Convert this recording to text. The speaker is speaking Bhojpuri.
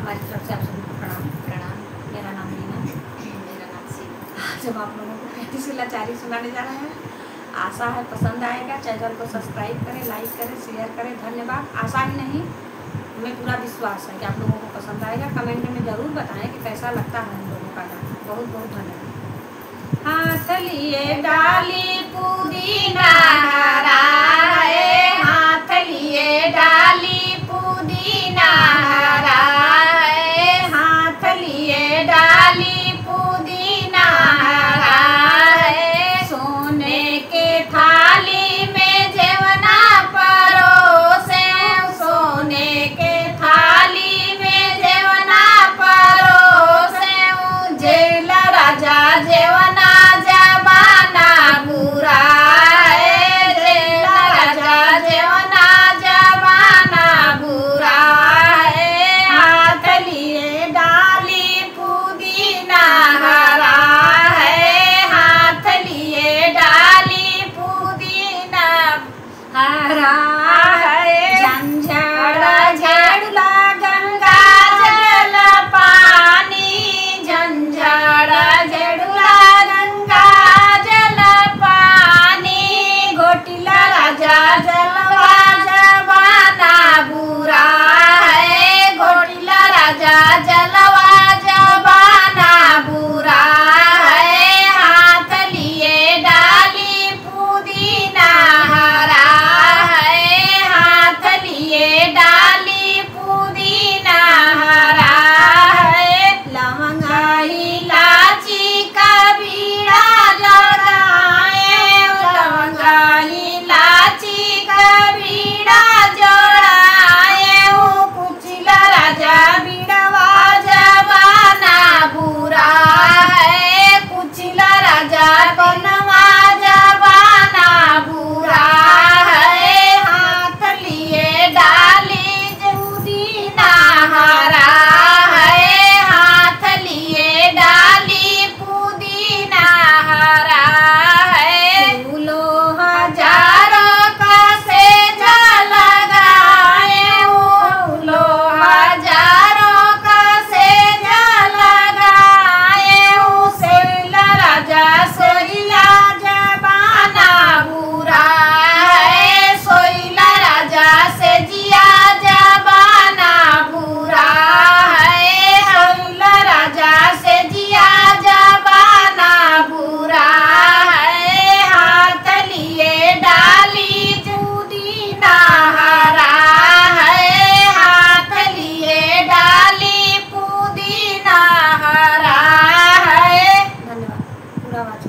हमारी तरफ से आप सभी को प्रणाम। प्रणाम। मेरा नाम रीना, मेरा नाम सीमा। आज हम आप लोगों को कहती सी लाचारी सुनाने जा रहे हैं। आशा है पसंद आएगा। चैनल को सब्सक्राइब करें, लाइक करें, शेयर करें। धन्यवाद। आशा ही नहीं, हमें पूरा विश्वास है कि आप लोगों को पसंद आएगा। कमेंट में ज़रूर बताएं कि कैसा लगता है हम लोगों का गाना। बहुत बहुत धन्यवाद। हाथ लिए डाली पुदीना हराए, हाथ लिए डाली पुदीना हराए, हाथ लिए डाली पुदीना हराए। सोने के थाली में जेवना परोसे, सोने के थाली में जेवना परोसे। जेल राजा जेवना जबाना बुरा है, जेल राजा जेवना जबाना बुरा है। हाथ लिए डाली पुदीना हरा है, हाथ लिए डाली पुदीना हरा है। झंझड़ झड़ला गंगा जल पानी, झंझड़ झड़ला गंगा जल पानी। घोटिला राजा जलवा जबाना बुरा है, घोटिला राजा जलवा जबाना बुरा है। हाथ लिए डाली पुदीना हरा है, हाथ लिए डाली पुदीना हरा है। लवंगा इलायची का बीड़ा लगाए, लवंगा इलायची का बीड़ा जोड़ाए। कुचिला राजा बीड़वा जबाना बुरा है, कुचिला राजा बनवा जबाना बुरा है। हाथ लिए डाली पुदीना हरा है, हाथ लिए डाली पुदीना हरा है। फूलों हजारों का सेज लगाए, फूलों हजारों का सेज लगाए। सोइला राजा सोइला जबाना बुरा है, सोइला राजा से जिया जबाना बुरा है। सोइला राजा से जिया जबाना बुरा है। हाथ लिए डाली पुदीना हरा है, हाथ लिए डाली पुदीना हरा है। धन्यवाद। पूरा आवाज